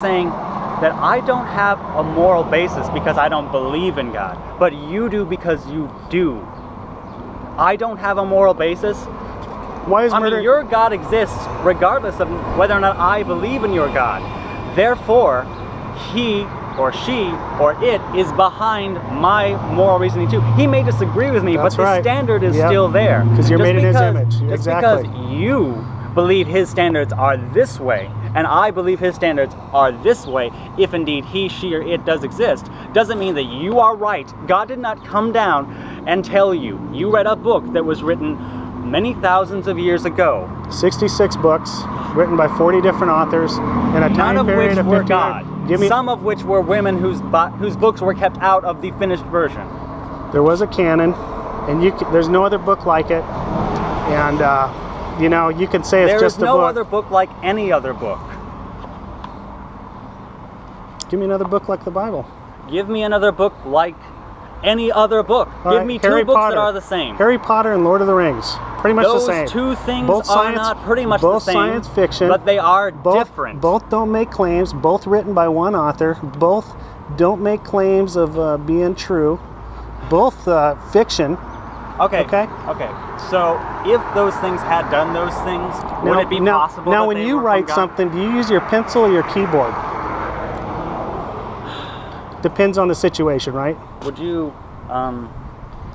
saying that I don't have a moral basis because I don't believe in God, but you do because you do. I don't have a moral basis. Why is murder? I mean, your God exists regardless of whether or not I believe in your God. Therefore, he or she or it is behind my moral reasoning too. He may disagree with me, That's but the right. standard is still there. Because you're made in his image. Just Exactly. because you believe his standards are this way, and I believe his standards are this way, if indeed he, she, or it does exist, doesn't mean that you are right. God did not come down and tell you. You read a book that was written many thousands of years ago. 66 books, written by 40 different authors, in a time period of 50 years. Some of which were women whose books were kept out of the finished version. There was a canon, and there's no other book like it, and you know, you can say it's just a book. There is no other book like any other book. Give me another book like the Bible. Give me another book like any other book. Give me two books that are the same. Harry Potter and Lord of the Rings. Pretty much the same. Those two things are not pretty much the same. Both science fiction. But they are different. Both don't make claims. Both written by one author. Both don't make claims of being true. Both fiction. Okay. So if those things had done those things, would it be possible? Now, when you write something, do you use your pencil or your keyboard? Depends on the situation, right? Would you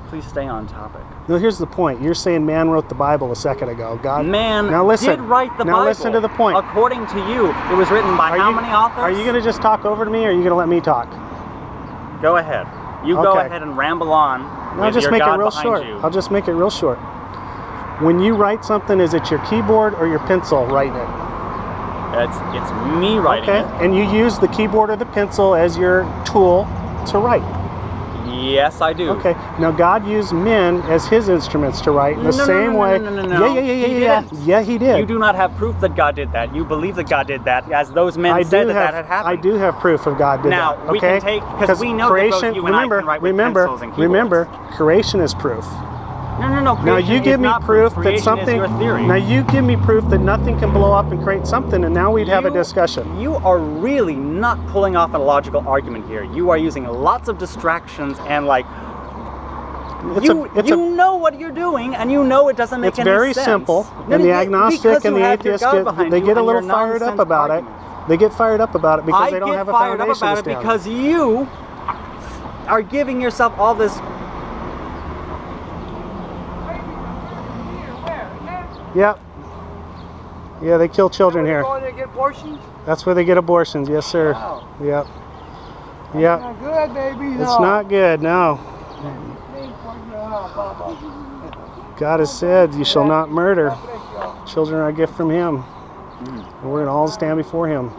please stay on topic? No, here's the point. You're saying man wrote the Bible a second ago. God, man now listen, did write the Bible. Now listen to the point. According to you, it was written by how many authors? Are you going to just talk over to me, or are you going to let me talk? Go ahead. You go ahead and ramble on. I'll just make it real short. I'll just make it real short. When you write something, is it your keyboard or your pencil writing it? It's me writing it. And you use the keyboard or the pencil as your tool to write? Yes, I do. Okay. Now, God used men as his instruments to write in the same way. No. Yeah, he did. You do not have proof that God did that. You believe that God did that, as those men said that had happened. I do have proof of God did that. Now, we can take, because we know that both you and I can write with pencils and keyboards. Remember, creation is proof. No. Now you give me proof that something. Now you give me proof that nothing can blow up and create something, and now we'd have a discussion. You are really not pulling off a logical argument here. You are using lots of distractions and you know what you're doing, and you know it doesn't make any sense. It's very simple, and the agnostic and the atheist they get a little fired up about it. They get fired up about it because they don't have a foundation to stand on. I get fired up about it because you are giving yourself all this. Yep. Yeah, they kill children here. Going to get abortions? That's where they get abortions, yes, sir. Wow. Yep. It's not good, baby. No. It's not good, no. God has said, you shall not murder. Children are a gift from him. And we're going to all stand before him.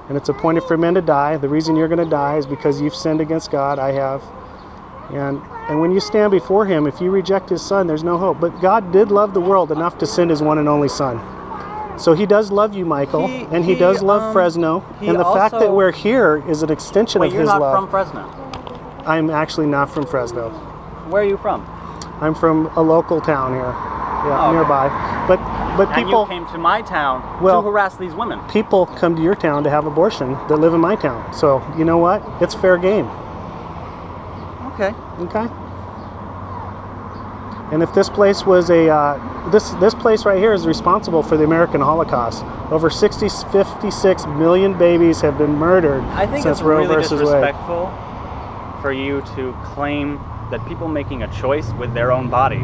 And it's appointed for men to die. The reason you're going to die is because you've sinned against God. I have. And when you stand before him, if you reject his son, there's no hope. But God did love the world enough to send his one and only son. So he does love you, Michael, and he does love Fresno. And the fact that we're here is an extension of his love. You're not from Fresno? I'm actually not from Fresno. Where are you from? I'm from a local town here, nearby. But people. And you came to my town to harass these women. People come to your town to have abortion that live in my town. So you know what? It's fair game. Okay. And if this place was this place right here is responsible for the American Holocaust. Over 56 million babies have been murdered since Roe versus Wade. I think it's really disrespectful for you to claim that people making a choice with their own body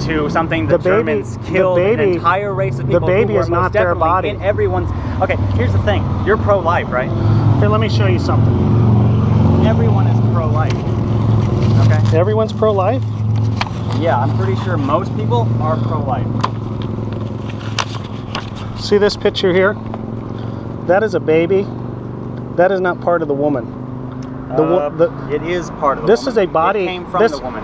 to something the Germans killed an entire race of people. The baby is not their body. In everyone's. Okay, here's the thing. You're pro-life, right? Here, let me show you something. Everyone is pro-life. Okay. Everyone's pro-life? Yeah, I'm pretty sure most people are pro-life. See this picture here? That is a baby. That is not part of the woman. It is part of the woman. This is a body. It came from the woman.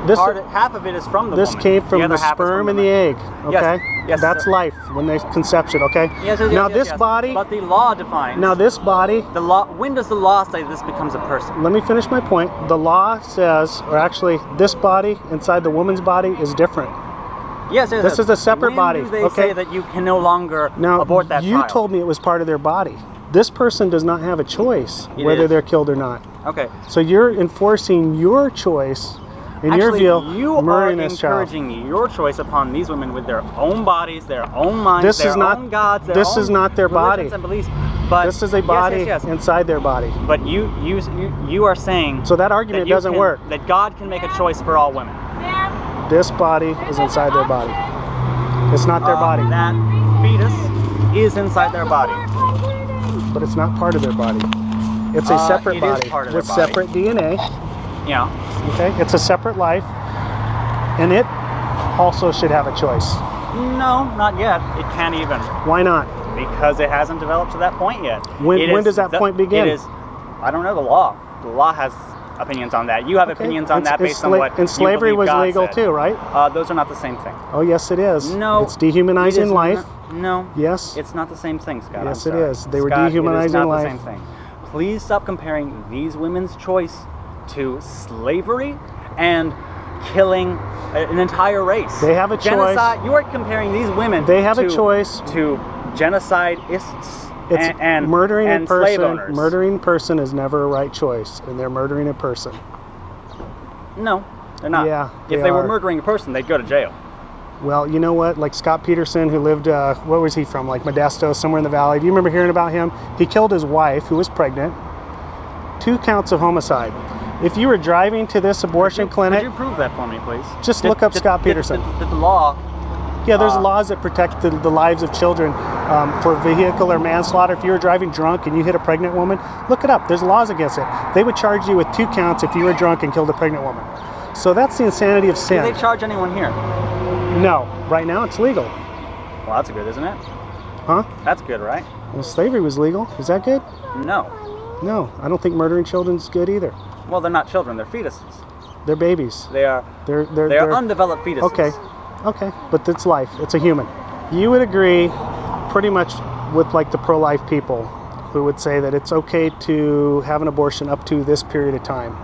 Half of it is from the woman. This came from the sperm and the egg. Okay? Yes. That's life when they conception, okay? Yes, now this body. But the law defines. Now this body. The law. When does the law say this becomes a person? Let me finish my point. The law says, or actually, this body inside the woman's body is different. Yes. This is a separate body. When do they say that you can no longer abort that child? You told me it was part of their body. This person does not have a choice whether they're killed or not. Okay. So you're enforcing your choice, in your view, you are murdering this child. encouraging your choice upon these women with their own bodies, their own minds, This their is not- own gods, their this own is not their body. religions and beliefs. But This is a body yes. inside their body. But you are saying So that argument you doesn't can- work. That God can make a choice for all women. This body is inside their body. It's not their body, That fetus is inside their body. but it's not part of their body. It's a separate it is body part of their with body. separate DNA. Yeah. Okay, it's a separate life, and it also should have a choice. No, not yet. It can't even, Why not? because it hasn't developed to that point yet. When does that point begin? It is. I don't know the law. The law has opinions on that. You have Okay. opinions on that It's based on what and slavery you believe was God legal said. too, right? Those are not the same thing. Oh yes, it is. No, it's dehumanizing it is life. No, Yes. it's not the same thing, Scott. Yes, I'm it sorry. is. They were Scott, dehumanizing it is not life. the same thing. Please stop comparing these women's choice to slavery and killing an entire race. They have a Genocide. You are comparing these women. They have to, a choice. to genocidists It's and murdering and a slave person. owners. Murdering a person is never a right choice, and they're murdering a person. No, they're not. Yeah, if they they were are. murdering a person, they'd go to jail. Well, you know what? Like Scott Peterson, who lived, where was he from? Like Modesto, somewhere in the valley. Do you remember hearing about him? He killed his wife, who was pregnant. 2 counts of homicide. If you were driving to this abortion clinic, Could you prove that for me, please? Just look up Scott Peterson. Did the law? yeah, there's laws that protect the lives of children for vehicular manslaughter. If you were driving drunk and you hit a pregnant woman, look it up. There's laws against it. They would charge you with 2 counts if you were drunk and killed a pregnant woman. So that's the insanity of Do sin. they charge anyone here? No, right now it's legal. Well, that's good, isn't it? Huh? That's good, right? Well, slavery was legal. Is that good? No. No, I don't think murdering children is good either. Well, they're not children. They're fetuses. They're babies. They are. They're They are undeveloped fetuses. okay. Okay, but it's life. It's a human. You would agree pretty much with like the pro-life people who would say that it's okay to have an abortion up to this period of time.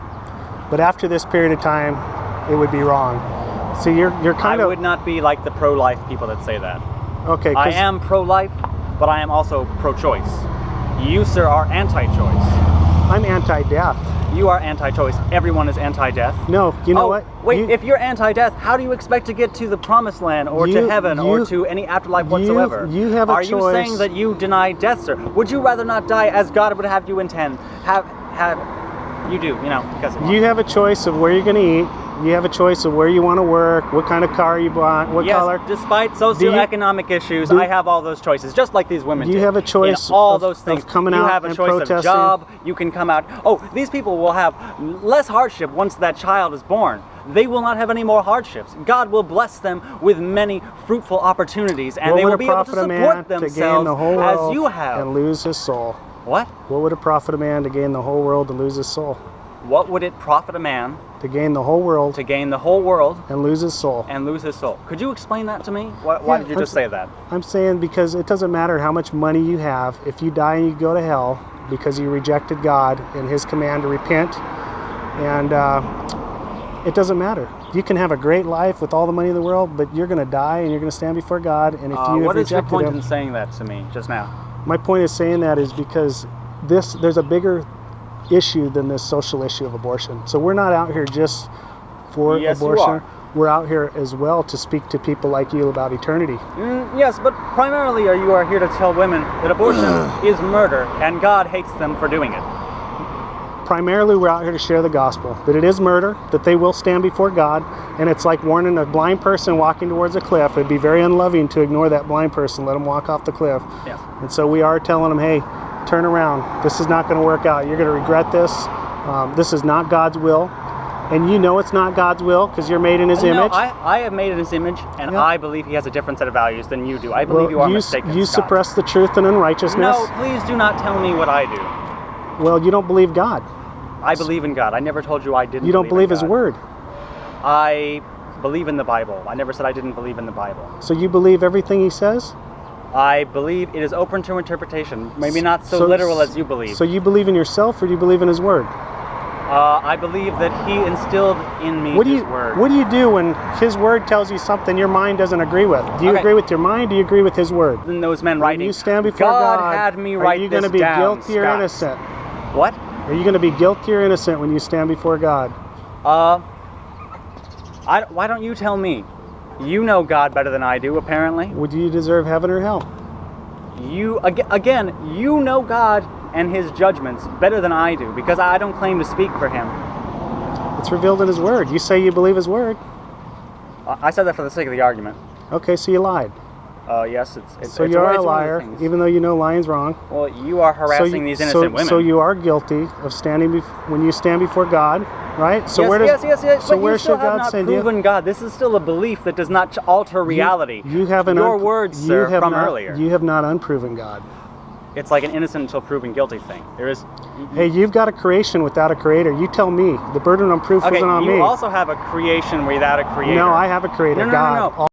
But after this period of time, it would be wrong. So you're kind I of would not be like the pro-life people that say that. okay. I am pro-life, but I am also pro-choice. You, sir, are anti-choice. I'm anti-death. You are anti-choice. Everyone is anti-death. No, you know what? Wait, if you're anti-death, how do you expect to get to the promised land or to heaven or to any afterlife whatsoever? you have a Are you choice. saying that you deny death, sir? Would you rather not die as God would have you intend? You do, because of You have a choice of where you're going to eat. You have a choice of where you want to work, what kind of car you want, what yes, color. despite socioeconomic issues, I have all those choices, just like these women You did. have a choice In all of- those things. of coming you out have a and choice of protesting. job. You can come out. Oh, these people will have less hardship once that child is born. They will not have any more hardships. God will bless them with many fruitful opportunities, and What they would will it be able to profit a man support to gain themselves the whole as world you have. and lose his soul? What? What would it profit a man to gain the whole world to lose his soul? What would it profit a man To gain the whole world to gain the whole world and lose his soul? and lose his soul? Could you explain that to me? Why Yeah, did you just say that? I'm saying because it doesn't matter how much money you have. If you die and you go to hell because you rejected God and his command to repent, and it doesn't matter. You can have a great life with all the money in the world, but you're going to die and you're going to stand before God. And if you have what is your rejected point him, in saying that to me just now? my point is saying that is because there's a bigger issue than this social issue of abortion. So we're not out here just for Yes, you abortion. are. We're out here as well to speak to people like you about eternity. Yes, but primarily you are here to tell women that abortion is murder and God hates them for doing it. Primarily, we're out here to share the gospel, that it is murder, that they will stand before God, and it's like warning a blind person walking towards a cliff. It'd be very unloving to ignore that blind person, let them walk off the cliff. Yes. And so we are telling them, hey, turn around. This is not going to work out. You're going to regret this. This is not God's will. And you know it's not God's will because you're made in his image. No, I have made in his image, and Yeah. I believe he has a different set of values than you do. I believe you are mistaken, You Scott. suppress the truth and unrighteousness. No, please do not tell me what I do. Well, you don't believe God. I believe in God. I never told you I didn't. You don't believe in his God. word. I believe in the Bible. I never said I didn't believe in the Bible. So you believe everything he says? I believe it is open to interpretation. Maybe not so literal as you believe. So you believe in yourself or do you believe in his word? I believe that he instilled in me his word. What do you do when his word tells you something your mind doesn't agree with? Do you agree with your mind? Do you agree with his word? Then those men writing. When you stand before God had me write are you going to be down, guilty or Scott. innocent? What? Are you going to be guilty or innocent when you stand before God? Why don't you tell me? You know God better than I do, apparently. Would you deserve heaven or hell? You again, you know God and his judgments better than I do, because I don't claim to speak for him. It's revealed in his word. You say you believe his word. I said that for the sake of the argument. Okay, so you lied. Yes, so it's you are it's a liar, even though you know lying's wrong. Well, you are harassing these innocent women. So you are guilty of standing when you stand before God, right? So yes, yes. So but where you still should God have send not you? proven God. This is still a belief that does not alter reality. You haven't. Your words, sir, from earlier. You have not unproven God. It's like an innocent until proven guilty thing. There is. Hey, you've got a creation without a creator. You tell me. The burden of proof isn't on me. You also have a creation without a creator. No, I have a creator, God. No.